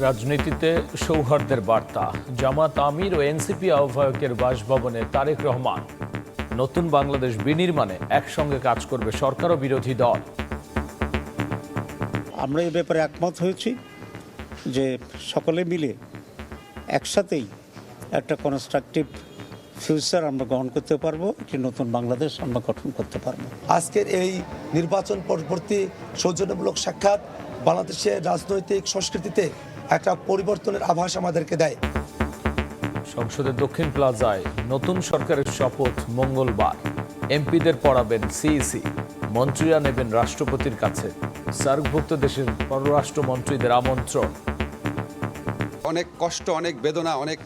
রাজনীতিতে সৌহার্দ্যের বার্তা। জামাত আমির ও এনসিপি আহ্বায়কের বাসভবনে তারেক রহমান। নতুন বাংলাদেশ বিনির্মাণে একসঙ্গে কাজ করবে সরকার ও বিরোধী দল। আমরা এই ব্যাপারে একমত হয়েছি যে সকলে মিলে একসাথেই একটা কনস্ট্রাকটিভ ফিউচার আমরা গ্রহণ করতে পারবো, একটি নতুন বাংলাদেশ আমরা গঠন করতে পারবো। আজকের এই নির্বাচন পরবর্তী সৌজন্যমূলক সাক্ষাৎ বাংলাদেশের রাজনৈতিক সংস্কৃতিতে একটা পরিবর্তনের আভাস আমাদেরকে দেয়। সংসদের দক্ষিণ প্লাজায় নতুন সরকারের শপথ মঙ্গলবার। এমপিদের পড়াবেন সিইসি, মন্ত্রীরা নেবেন রাষ্ট্রপতির কাছে। সার্কভুক্ত দেশের পররাষ্ট্রমন্ত্রীদের আমন্ত্রণ। অনেক কষ্ট, অনেক বেদনা, অনেক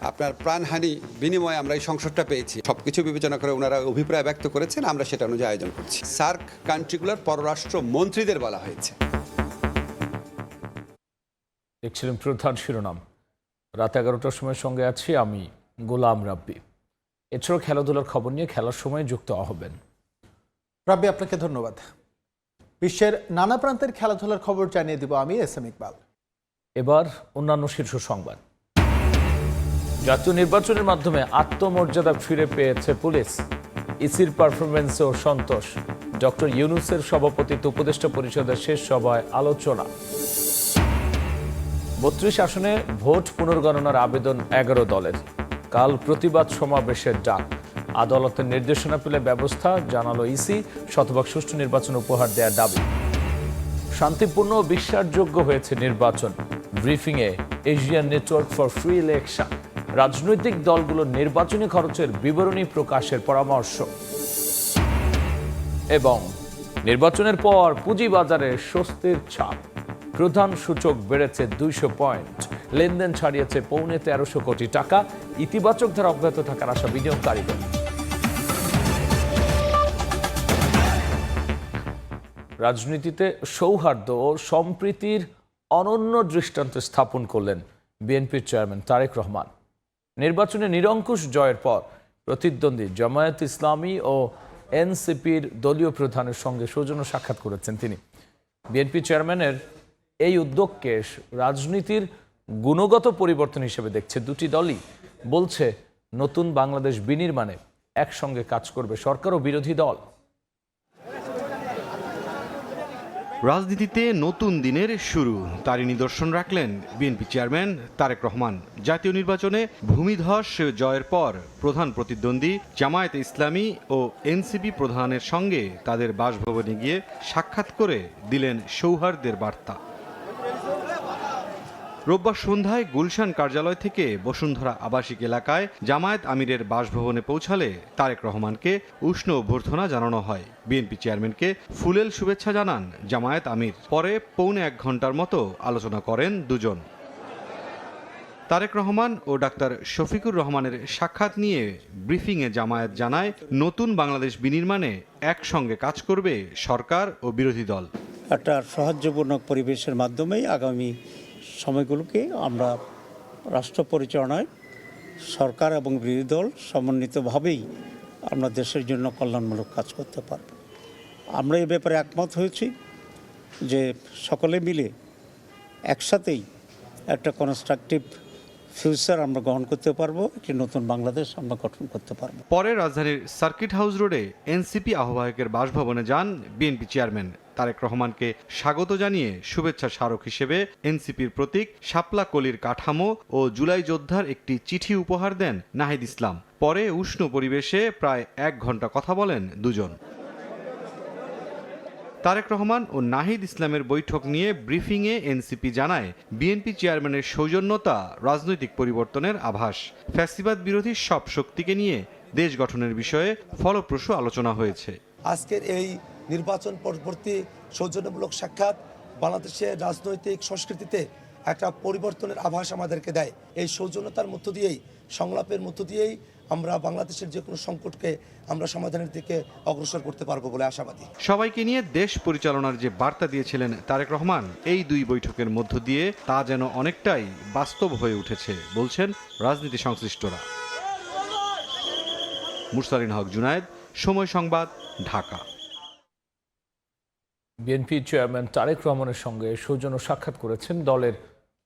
আপনার প্রাণহানি বিনিময়ে আমরা এই সংসদটা পেয়েছি। সবকিছু বিবেচনা করে ওনারা অভিপ্রায় ব্যক্ত করেছেন, আমরা সেটা অনুযায়ী আয়োজন করছি। সার্ক কান্ট্রিগুলোর পররাষ্ট্র মন্ত্রীদের বলা হয়েছে। দেখছিলেন প্রধান শিরোনাম। রাত 11টার সময় সঙ্গে আছি আমি গোলাম রাব্বি। এছাড়াও খেলাধুলার খবর নিয়ে খেলার সময় যুক্ত হবেন রাব্বি। আপনাকে ধন্যবাদ। বিশ্বের নানা প্রান্তের খেলাধুলার খবর জানিয়ে দিব আমি এস এম ইকবাল। এবার অন্যান্য শীর্ষ সংবাদ। জাতীয় নির্বাচনের মাধ্যমে আত্মমর্যাদা ফিরে পেয়েছে পুলিশ। ইসির পারফরমেন্সেও সন্তোষ। ডক্টর ইউনূসের সভাপতিত্বে উপদেষ্টা পরিষদের শেষ সভায় আলোচনা। ৩২ আসনে ভোট পুনর্গণনার আবেদন 11 দলের। কাল প্রতিবাদ সমাবেশের ডাক। আদালতের নির্দেশনা পেলে ব্যবস্থা, জানালো ইসি। শতভাগ সুষ্ঠু নির্বাচন উপহার দেওয়ার দাবি। শান্তিপূর্ণ ও বিশ্বাসযোগ্য হয়েছে নির্বাচন। ব্রিফিংয়ে Asian network for free election. রাজনৈতিক দলগুলোর নির্বাচনী খরচের বিবরণী প্রকাশের পরামর্শ। এবং নির্বাচনের পর পুঁজিবাজারে স্বস্তির ছাপ। প্রধান সূচক বেড়েছে 200 পয়েন্ট। লেনদেন ছাড়িয়েছে 13.5 কোটি টাকা। ইতিবাচক ধারা অব্যাহত থাকার আশা বিনিয়োগকারীদের। রাজনীতিতে সৌহার্দ্য ও সম্প্রীতির অনন্য দৃষ্টান্ত স্থাপন করলেন বিএনপির চেয়ারম্যান তারেক রহমান। নির্বাচনে নিরঙ্কুশ জয়ের পর প্রতিদ্বন্দ্বী জামায়াত ইসলামী ও এনসিপির দলীয় প্রধানের সঙ্গে সৌজন্য সাক্ষাৎ করেছেন তিনি। বিএনপি চেয়ারম্যানের এই উদ্যোগকে রাজনীতির গুণগত পরিবর্তন হিসেবে দেখছে দুটি দলই। বলছে নতুন বাংলাদেশ বিনির্মাণে একসঙ্গে কাজ করবে সরকার ও বিরোধী দল। রাজনীতিতে নতুন দিনের শুরু, তারই নিদর্শন রাখলেন বিএনপি চেয়ারম্যান তারেক রহমান। জাতীয় নির্বাচনে ভূমিধস জয়ের পর প্রধান প্রতিদ্বন্দ্বী জামায়াতে ইসলামী ও এনসিপি প্রধানের সঙ্গে তাদের বাসভবনে গিয়ে সাক্ষাৎ করে দিলেন সৌহার্দ্যের বার্তা। রোববার সন্ধ্যায় গুলশান কার্যালয় থেকে বসুন্ধরা আবাসিক এলাকায় জামায়াত আমিরের বাসভবনে পৌঁছালে তারেক রহমানকে উষ্ণ অভ্যর্থনা জানানো হয়। বিএনপি চেয়ারম্যানকে ফুলেল শুভেচ্ছা জানান জামায়াত আমির। পরে পৌনে 1 ঘন্টার মতো আলোচনা করেন দুজন। তারেক রহমান ও ডাক্তার শফিকুর রহমানের সাক্ষাৎ নিয়ে ব্রিফিংয়ে জামায়াত জানায় নতুন বাংলাদেশ বিনির্মাণে একসঙ্গে কাজ করবে সরকার ও বিরোধী দল। একটা সৌহার্দ্যপূর্ণ পরিবেশের মাধ্যমেই আগামী সময়গুলোকে আমরা রাষ্ট্র পরিচালনায় সরকার এবং বিরোধী দল সমন্বিতভাবেই আমরা দেশের জন্য কল্যাণমূলক কাজ করতে পারব। আমরা এই ব্যাপারে একমত হয়েছি যে সকলে মিলে একসাথেই একটা কনস্ট্রাকটিভ ফিউচার আমরা গ্রহণ করতে পারবো, একটি নতুন বাংলাদেশ আমরা গঠন করতে পারবো। পরে রাজধানীর সার্কিট হাউস রোডে এনসিপি আহ্বায়কের বাসভবনে যান বিএনপি চেয়ারম্যান। তারেক রহমানকে স্বাগত জানিয়ে শুভেচ্ছা স্মারক হিসেবে এনসিপির প্রতীক শাপলা কলির কাঠামো ও জুলাই যোদ্ধার একটি চিঠি উপহার দেন নাহিদ ইসলাম। পরে উষ্ণ পরিবেশে প্রায় 1 ঘন্টা কথা বলেন দুজন। তারেক রহমান ও নাহিদ ইসলামের বৈঠক নিয়ে ব্রিফিংয়ে এনসিপি জানায় বিএনপি চেয়ারম্যানের সৌজন্যতা রাজনৈতিক পরিবর্তনের আভাস। ফ্যাসিবাদ বিরোধী সব শক্তিকে নিয়ে দেশ গঠনের বিষয়ে ফলপ্রসূ আলোচনা হয়েছে। আজকের এই নির্বাচন পরবর্তী সৌজন্যমূলক সাক্ষাৎ বাংলাদেশের রাজনৈতিক সংস্কৃতিতে একটা পরিবর্তনের আভাস আমাদেরকে দেয়। এই সৌজন্যতার মধ্য দিয়েই, সংলাপের মধ্য দিয়েই আমরা বাংলাদেশের যে কোনো সংকটকে আমরা সমাধানের দিকে অগ্রসর করতে পারবো বলে আশাবাদী। সবাইকে নিয়ে দেশ পরিচালনার যে বার্তা দিয়েছিলেন তারেক রহমান, এই 2 বৈঠকের মধ্য দিয়ে তা যেন অনেকটাই বাস্তব হয়ে উঠেছে বলছেন রাজনীতি সংশ্লিষ্টরা। মুরসালিন হক জুনায়েদ, সময় সংবাদ, ঢাকা। বিএনপি চেয়ারম্যান তারেক রহমানের সঙ্গে সৌজন্য সাক্ষাৎ করেছেন দলের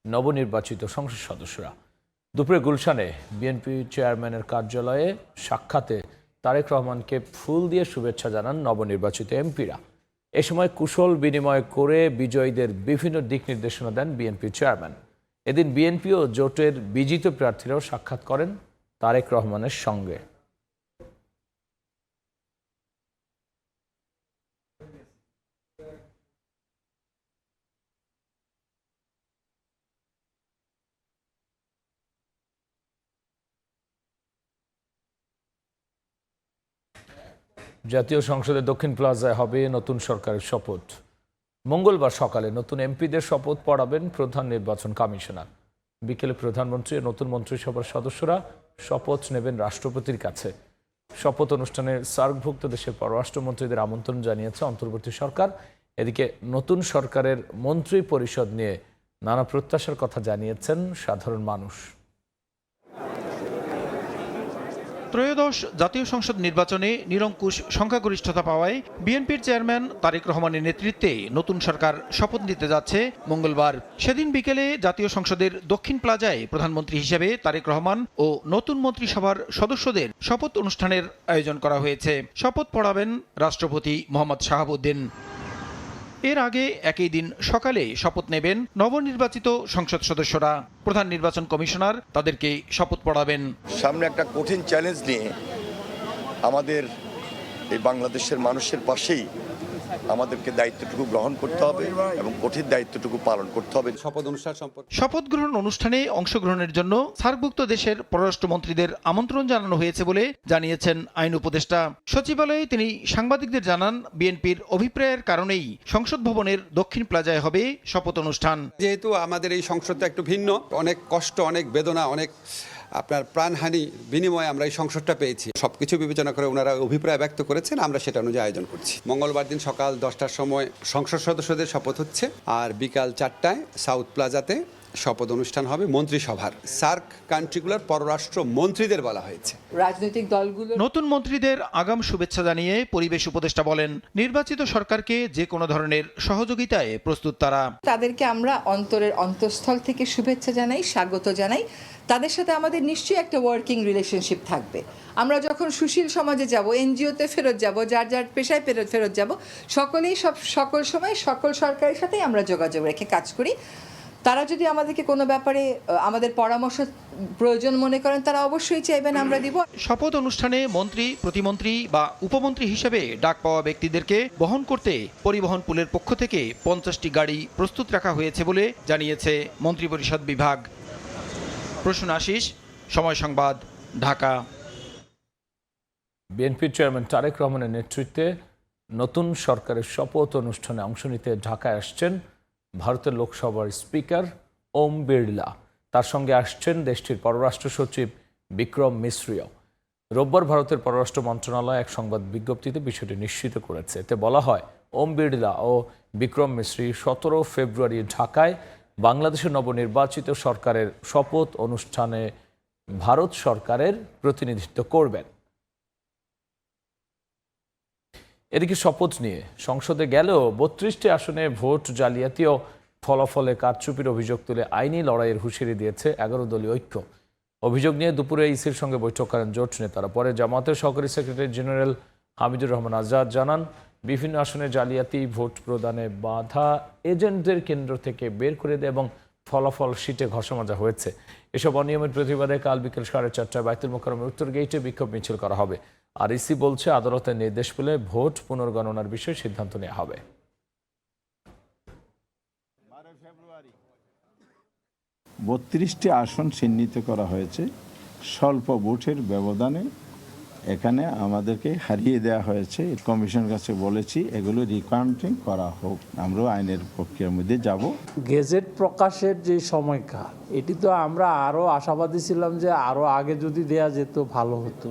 নবনির্বাচিত সংসদ সদস্যরা। দুপুরে গুলশানে বিএনপি চেয়ারম্যানের কার্যালয়ে সাক্ষাতে তারেক রহমানকে ফুল দিয়ে শুভেচ্ছা জানান নবনির্বাচিত এমপিরা। এ সময় কুশল বিনিময় করে বিজয়ীদের বিভিন্ন দিক নির্দেশনা দেন বিএনপি চেয়ারম্যান। এদিন বিএনপি ও জোটের বিজিত প্রার্থীরাও সাক্ষাৎ করেন তারেক রহমানের সঙ্গে। জাতীয় সংসদের দক্ষিণ প্লাজায় হবে নতুন সরকারের শপথ। মঙ্গলবার সকালে নতুন এমপিদের শপথ পড়াবেন প্রধান নির্বাচন কমিশনার। বিকেলে প্রধানমন্ত্রী ও নতুন মন্ত্রিসভার সদস্যরা শপথ নেবেন রাষ্ট্রপতির কাছে। শপথ অনুষ্ঠানে সার্কভুক্ত দেশের পররাষ্ট্রমন্ত্রীদের আমন্ত্রণ জানিয়েছে অন্তর্বর্তী সরকার। এদিকে নতুন সরকারের মন্ত্রী পরিষদ নিয়ে নানা প্রত্যাশার কথা জানিয়েছেন সাধারণ মানুষ। ত্রয়োদশ জাতীয় সংসদ নির্বাচনে নিরঙ্কুশ সংখ্যাগরিষ্ঠতা পাওয়ায় বিএনপির চেয়ারম্যান তারেক রহমানের নেতৃত্বে নতুন সরকার শপথ নিতে যাচ্ছে মঙ্গলবার। সেদিন বিকেলে জাতীয় সংসদের দক্ষিণ প্লাজায় প্রধানমন্ত্রী হিসেবে তারেক রহমান ও নতুন মন্ত্রিসভার সদস্যদের শপথ অনুষ্ঠানের আয়োজন করা হয়েছে। শপথ পড়াবেন রাষ্ট্রপতি মোহাম্মদ শাহাবুদ্দিন। এর আগে একই দিন সকালে শপথ নেবেন নবনির্বাচিত সংসদ সদস্যরা। প্রধান নির্বাচন কমিশনার তাদেরকে শপথ পড়াবেন। সামনে একটা কঠিন চ্যালেঞ্জ নিয়ে আমাদের এই বাংলাদেশের মানুষের পাশেই আমাদেরকে দায়িত্বটুকু গ্রহণ করতে হবে এবং কঠিন দায়িত্বটুকু পালন করতে হবে। শপথ অনুষ্ঠান সম্পর্কে শপথ গ্রহণ অনুষ্ঠানে অংশগ্রহণের জন্য সার্কভুক্ত দেশের পররাষ্ট্রমন্ত্রীদের আমন্ত্রণ জানানো হয়েছে বলে জানিয়েছেন আইন উপদেষ্টা। সচিবালয়ে তিনি সাংবাদিকদের জানান, বিএনপির অভিপ্রায়ের কারণেই সংসদ ভবনের দক্ষিণ প্লাজায় হবে শপথ অনুষ্ঠান। যেহেতু আমাদের এই সংসদটা একটু ভিন্ন, অনেক কষ্ট, অনেক বেদনা, অনেক আপনার প্রাণহানি বিনিময়ে আমরা এই সংসদটা পেয়েছি। সবকিছু বিবেচনা করে ওনারা অভিপ্রায় ব্যক্ত করেছেন, আমরা সেটা অনুযায়ী আয়োজন করছি। মঙ্গলবার দিন সকাল 10টার সময় সংসদ সদস্যদের শপথ হচ্ছে, আর বিকাল 4টায় সাউথ প্লাজাতে শপথ অনুষ্ঠান হবে মন্ত্রিসভার। সার্ক কান্ট্রিগুলোর পররাষ্ট্র মন্ত্রীদের বলা হয়েছে। রাজনৈতিক দলগুলো নতুন মন্ত্রীদের আগাম শুভেচ্ছা জানিয়ে পরিবেশ উপদেষ্টা বলেন, নির্বাচিত সরকারকে যে কোনো ধরনের সহযোগিতায় প্রস্তুত তারা। তাদেরকে আমরা অন্তরের অন্তঃস্থল থেকে শুভেচ্ছা জানাই, স্বাগত জানাই। তাদের সাথে আমাদের নিশ্চয়ই একটা ওয়ার্কিং রিলেশনশিপ থাকবে। আমরা যখন সুশীল সমাজে যাব, এনজিওতে ফেরত যাব, যার যার পেশায় ফেরত যাব, সকলেই সকল সময় সকল সরকারের সাথেই আমরা যোগাযোগ রেখে কাজ করি। তারা যদি আমাদেরকে কোনো ব্যাপারে আমাদের পরামর্শ প্রয়োজন মনে করেন, তারা অবশ্যই চাইবেন, আমরা দিব। শপথ অনুষ্ঠানে মন্ত্রী, প্রতিমন্ত্রী বা উপমন্ত্রী হিসেবে ডাক পাওয়া ব্যক্তিদেরকে বহন করতে পরিবহন পুলের পক্ষ থেকে 50টি গাড়ি প্রস্তুত রাখা হয়েছে বলে জানিয়েছে মন্ত্রিপরিষদ বিভাগ। প্রসূন আশিস, সময় সংবাদ, ঢাকা। বিএনপির চেয়ারম্যান তারেক রহমানের নেতৃত্বে নতুন সরকারের শপথ অনুষ্ঠানে অংশ নিতে ঢাকায় আসছেন ভারতের লোকসভার স্পিকার ওম বিড়লা। তার সঙ্গে আসছেন দেশটির পররাষ্ট্র সচিব বিক্রম মিশ্রিও। রোববার ভারতের পররাষ্ট্র মন্ত্রণালয় এক সংবাদ বিজ্ঞপ্তিতে বিষয়টি নিশ্চিত করেছে। এতে বলা হয়, ওম বিড়লা ও বিক্রম মিশ্রি 17 ফেব্রুয়ারি ঢাকায় বাংলাদেশের নবনির্বাচিত সরকারের শপথ অনুষ্ঠানে ভারত সরকারের প্রতিনিধিত্ব করবেন। এদিকে শপথ নিয়ে সংসদে গেলেও 32টি আসনে ভোট জালিয়াতি ও ফলাফলে কারচুপির অভিযোগ তুলে আইনি লড়াইয়ের হুঁশিয়ারি দিয়েছে 11 দলীয় ঐক্য। অভিযোগ নিয়ে দুপুরে ইসির সঙ্গে বৈঠক করেন জোট নেতারা। পরে জামায়াতের সহকারী সেক্রেটারি জেনারেল হামিদুর রহমান আজাদ জানান, বিভিন্ন আসনে জালিয়াতি, ভোট প্রদানে বাধা, এজেন্টদের কেন্দ্র থেকে বের করে দেয় এবং ফলাফল শীটে ঘষামাজা হয়েছে। এসব অনিয়মের প্রতিবাদে কাল বিকেল 4:30টায় বাইতুল মোকাররমের উত্তর গেইটে বিক্ষোভ মিছিল করা হবে। আর ইসি বলছে, আদালতের নির্দেশ পেলে ভোট পুনর্গণনার বিষয়ে সিদ্ধান্ত নেওয়া হবে। 32টি আসন চিহ্নিত করা হয়েছে। স্বল্প ভোটের ব্যবধানে এখানে আমাদেরকে হারিয়ে দেওয়া হয়েছে। কমিশনের কাছে বলেছি এগুলো রিকাউন্টিং করা হোক, আমরাও আইনের প্রক্রিয়ার মধ্যে যাব। গেজেট প্রকাশের যে সময়কাল, এটি তো আমরা আরও আশাবাদী ছিলাম যে আরও আগে যদি দেয়া যেত ভালো হতো।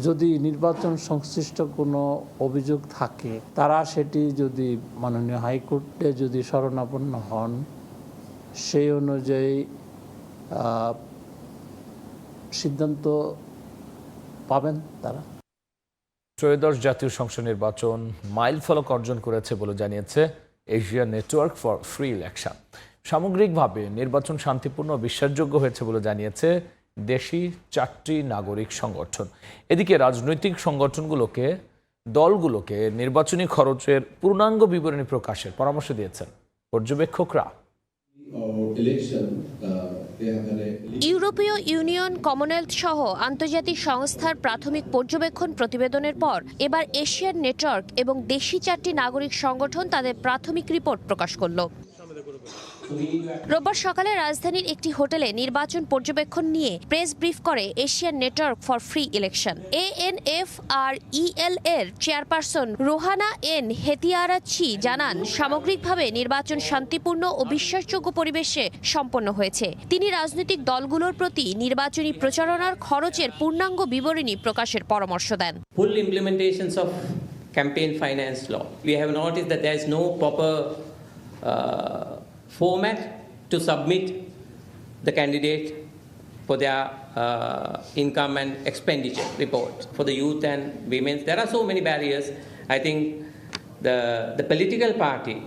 যদি নির্বাচন সংশ্লিষ্ট কোনো অভিযোগ থাকে, তারা সেটি যদি মাননীয় হাইকোর্টে যদি শরণাপন্ন হন, সেই অনুযায়ী সিদ্ধান্ত পাবেন তারা। ত্রয়োদশ জাতীয় সংসদ নির্বাচন মাইলফলক অর্জন করেছে বলে জানিয়েছে Asia network for free election. সামগ্রিকভাবে নির্বাচন শান্তিপূর্ণ ও বিশ্বাসযোগ্য হয়েছে বলে জানিয়েছে দেশি 4টি নাগরিক সংগঠন। এদিকে রাজনৈতিক দলগুলোকে নির্বাচনী খরচের পূর্ণাঙ্গ বিবরণী প্রকাশের পরামর্শ দিয়েছেন পর্যবেক্ষকরা। ইউরোপীয় ইউনিয়ন, কমনওয়েলথ সহ আন্তর্জাতিক সংস্থার প্রাথমিক পর্যবেক্ষণ প্রতিবেদনের পর এবার এশিয়ান নেটওয়ার্ক এবং দেশি 4টি নাগরিক সংগঠন তাদের প্রাথমিক রিপোর্ট প্রকাশ করল। রোববার সকালে রাজধানীর একটি হোটেলে নির্বাচন পর্যবেক্ষণ নিয়ে প্রেস ব্রিফ করে Asian network for free election ANFREL এর চেয়ারপারসন রোহানা এন হেতিয়ারাচ্ছি জানান, সামগ্রিকভাবে নির্বাচন শান্তিপূর্ণ ও বিশ্বাসযোগ্য পরিবেশে সম্পন্ন হয়েছে। তিনি রাজনৈতিক দলগুলোর প্রতি নির্বাচনী প্রচারণার খরচের পূর্ণাঙ্গ বিবরণী প্রকাশের পরামর্শ দেন। Full implementations of campaign finance law. We have noticed that there is no proper format to submit the candidate for their income and expenditure report. For the youth and women, there are so many barriers. I think the political party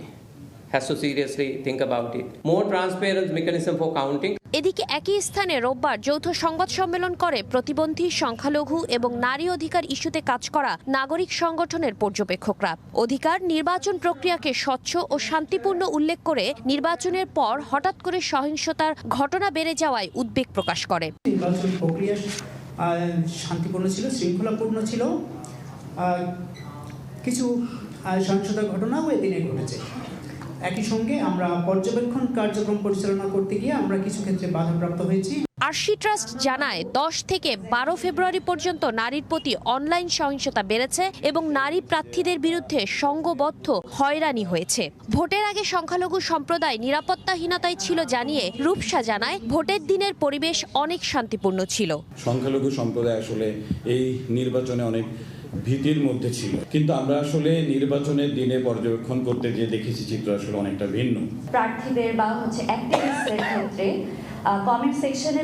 has to seriously think about it. More transparent mechanism for counting. এদিকে একই স্থানে রোববার যৌথ সংবাদ সম্মেলন করে প্রতিবন্ধী, সংখ্যালঘু এবং নারী অধিকার ইস্যুতে কাজ করা নাগরিক সংগঠনের পর্যবেক্ষকরা। অধিকার নির্বাচন প্রক্রিয়াকে স্বচ্ছ ও শান্তিপূর্ণ উল্লেখ করে নির্বাচনের পর হঠাৎ করে সহিংসতার ঘটনা বেড়ে যাওয়ায় উদ্বেগ প্রকাশ করে। নির্বাচন প্রক্রিয়া শান্তিপূর্ণ ছিল, শৃঙ্খলাপূর্ণ ছিল, কিছু সহিংসতার ঘটনাও এদিনে ঘটেছে। একই সঙ্গে আমরা পর্যবেক্ষণ কার্যক্রম পরিচালনা করতে গিয়ে আমরা কিছু ক্ষেত্রে বাধাপ্রাপ্ত হয়েছি। আরশি ট্রাস্ট জানায় 10 থেকে 12 ফেব্রুয়ারি পর্যন্ত নারীর প্রতি অনলাইন সহিংসতা বেড়েছে এবং নারী প্রার্থীদের বিরুদ্ধে সংঘবদ্ধ হয়রানি হয়েছে। ভোটের আগে সংখ্যালঘু সম্প্রদায় নিরাপত্তাহীনতায় ছিল জানিয়ে রূপসা জানায়, ভোটের দিনের পরিবেশ অনেক শান্তিপূর্ণ ছিল। সংখ্যালঘু সম্প্রদায় আসলে এই নির্বাচনে অনেক ভীতির মধ্যে ছিল, কিন্তু আমরা আসলে নির্বাচনের দিনে পর্যবেক্ষণ করতে গিয়ে দেখেছি চিত্র আসলে অনেকটা ভিন্ন। প্রার্থীদের বা অ্যাক্টিভিস্টদের ক্ষেত্রে কমেন্ট সেকশনে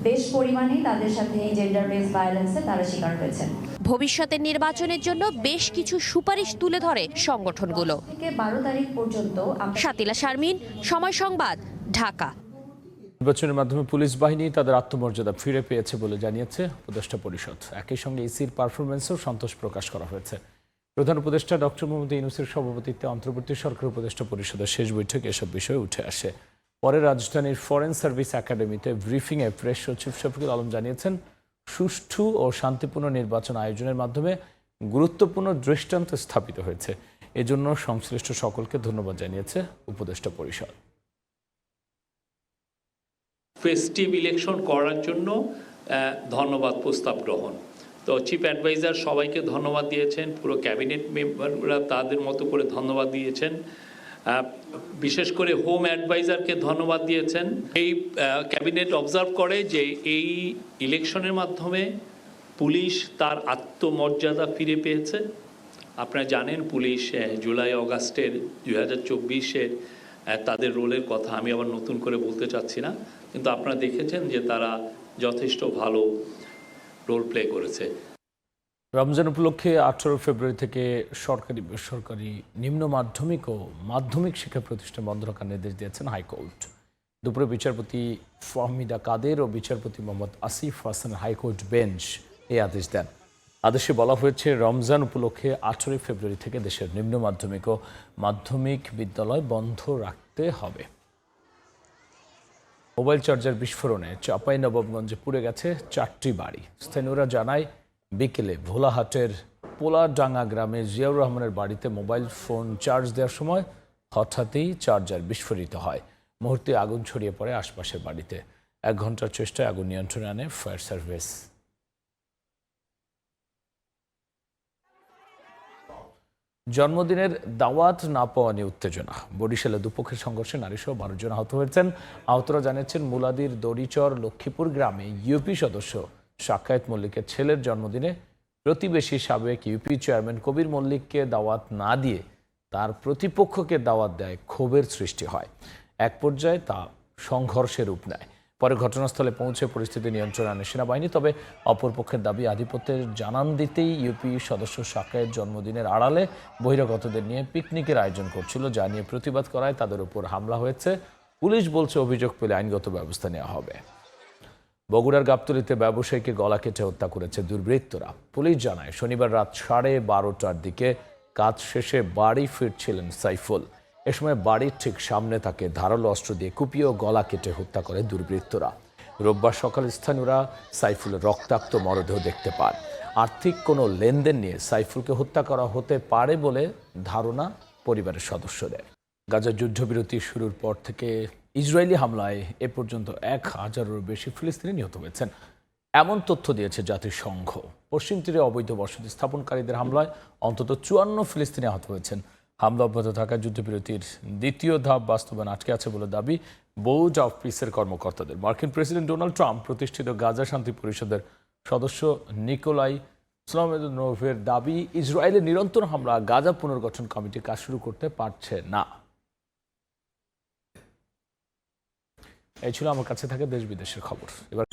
বেশ পরিমাণে তাদের সাথে এই জেন্ডার বেস ভায়োলেন্সে তারা শিকার হয়েছেন। ভবিষ্যতের নির্বাচনের জন্য বেশ কিছু সুপারিশ তুলে ধরে সংগঠনগুলো। 12 তারিখ পর্যন্ত। শাতিলা শারমিন, সময় সংবাদ, ঢাকা। নির্বাচনের মাধ্যমে পুলিশ বাহিনী তাদের আত্মমর্যাদা ফিরে পেয়েছে বলে জানিয়েছে উপদেষ্টা পরিষদ। একই সঙ্গে ইসির পারফরমেন্সেও সন্তোষ প্রকাশ করা হয়েছে। প্রধান উপদেষ্টা ডক্টর মোহাম্মদ ইউনূসের সভাপতিত্বে অন্তর্বর্তী সরকার উপদেষ্টা পরিষদের শেষ বৈঠকে এসব বিষয় উঠে আসে। পরে রাজধানীর ফরেন সার্ভিস একাডেমিতে ব্রিফিংয়ে প্রেস সচিব শফিকুল আলম জানিয়েছেন, সুষ্ঠু ও শান্তিপূর্ণ নির্বাচন আয়োজনের মাধ্যমে গুরুত্বপূর্ণ দৃষ্টান্ত স্থাপিত হয়েছে। এজন্য সংশ্লিষ্ট সকলকে ধন্যবাদ জানিয়েছে উপদেষ্টা পরিষদ। ফেস্টিভ ইলেকশন করার জন্য ধন্যবাদ প্রস্তাব গ্রহণ। তো চিফ অ্যাডভাইজার সবাইকে ধন্যবাদ দিয়েছেন, পুরো ক্যাবিনেট মেম্বাররা তাদের মতো করে ধন্যবাদ দিয়েছেন, বিশেষ করে হোম অ্যাডভাইজারকে ধন্যবাদ দিয়েছেন। এই ক্যাবিনেট অবজার্ভ করে যে এই ইলেকশনের মাধ্যমে পুলিশ তার আত্মমর্যাদা ফিরে পেয়েছে। আপনারা জানেন পুলিশ জুলাই অগাস্টের 2024-এর তাদের রোলের কথা আমি আবার নতুন করে বলতে চাচ্ছি না, কিন্তু আপনারা দেখেছেন যে তারা যথেষ্ট ভালো রোল প্লে করেছে। রমজান উপলক্ষে 18 ফেব্রুয়ারি থেকে সরকারি বেসরকারি নিম্ন মাধ্যমিক ও মাধ্যমিক শিক্ষা প্রতিষ্ঠান বন্ধ রাখার নির্দেশ দিয়েছেন হাইকোর্ট। দুপুরে বিচারপতি ফাহমিদা কাদের ও বিচারপতি মোহাম্মদ আসিফ হাসান হাইকোর্ট বেঞ্চ এই আদেশ দেন। আদেশে বলা হয়েছে, রমজান উপলক্ষে 18 ফেব্রুয়ারি থেকে দেশের নিম্ন মাধ্যমিক ও মাধ্যমিক বিদ্যালয় বন্ধ রাখতে হবে। মোবাইল চার্জার বিস্ফোরণে চাঁপাইনবাবগঞ্জে পুড়ে গেছে 4টি বাড়ি। স্থানীয়রা জানায়, বিকেলে ভোলাহাটের পোলাডাঙ্গা গ্রামে জিয়াউর রহমানের বাড়িতে মোবাইল ফোন চার্জ দেওয়ার সময় হঠাৎই চার্জার বিস্ফোরিত হয়। মুহূর্তে আগুন ছড়িয়ে পড়ে আশপাশের বাড়িতে। 1 ঘন্টার চেষ্টায় আগুন নিয়ন্ত্রণে আনে ফায়ার সার্ভিস। জন্মদিনের দাওয়াত না পাওয়া নিয়ে উত্তেজনা। বরিশালে দুপক্ষের সংঘর্ষে নারীসহ 12 জন আহত হয়েছেন। আহতরা জানিয়েছেন, মুলাদির দড়িচর লক্ষ্মীপুর গ্রামে ইউপি সদস্য সাক্কায়েত মল্লিকের ছেলের জন্মদিনে প্রতিবেশী সাবেক ইউপি চেয়ারম্যান কবির মল্লিককে দাওয়াত না দিয়ে তার প্রতিপক্ষকে দাওয়াত দেয় ক্ষোভের সৃষ্টি হয়। এক পর্যায়ে তা সংঘর্ষের রূপ নেয়। পরে ঘটনাস্থলে পৌঁছে পরিস্থিতি নিয়ন্ত্রণে আনে সেনাবাহিনী। তবে অপরপক্ষের দাবি, আধিপত্যের জানান দিতেই ইউপি সদস্য সাকায়ের জন্মদিনের আড়ালে বহিরাগতদের নিয়ে পিকনিকের আয়োজন করছিল, যা নিয়ে প্রতিবাদ করায় তাদের উপর হামলা হয়েছে। পুলিশ বলছে অভিযোগ পেলে আইনগত ব্যবস্থা নেওয়া হবে। বগুড়ার গাবতলীতে ব্যবসায়ীকে গলা কেটে হত্যা করেছে দুর্বৃত্তরা। পুলিশ জানায়, শনিবার রাত 12:30টার দিকে কাজ শেষে বাড়ি ফিরছিলেন সাইফুল। এ সময় বাড়ির ঠিক সামনে তাকে ধারালো অস্ত্র দিয়ে কুপিয়ে গলা কেটে হত্যা করে দুর্বৃত্তরা। রোববার সকালে স্থানীয়রা সাইফুলের রক্তাক্ত মরদেহ দেখতে পান। আর্থিক কোনো লেনদেন নিয়ে সাইফুলকে হত্যা করা হতে পারে বলে ধারণা পরিবারের সদস্যদের। গাজার যুদ্ধবিরতি শুরুর পর থেকে ইসরায়েলি হামলায় এ পর্যন্ত 1000-এরও বেশি ফিলিস্তিনি নিহত হয়েছেন, এমন তথ্য দিয়েছে জাতিসংঘ। পশ্চিম তীরে অবৈধ বসতি স্থাপনকারীদের হামলায় অন্তত 54 ফিলিস্তিনি আহত হয়েছেন। হামলা অব্যাহত থাকা যুদ্ধবিরতির দ্বিতীয় ধাপ বাস্তবায়ন আটকে আছে বলে দাবি বোর্ড অফ পিসের কর্মকর্তাদের। মার্কিন প্রেসিডেন্ট ডোনাল্ড ট্রাম্প প্রতিষ্ঠিত গাজা শান্তি পরিষদের সদস্য নিকোলাই স্লোমেদনোভের দাবি, ইসরায়েলের নিরন্তর হামলা গাজা পুনর্গঠন কমিটি কাজ শুরু করতে পারছে না। এই ছিল আমার কাছে থাকা দেশ বিদেশের খবর। এবার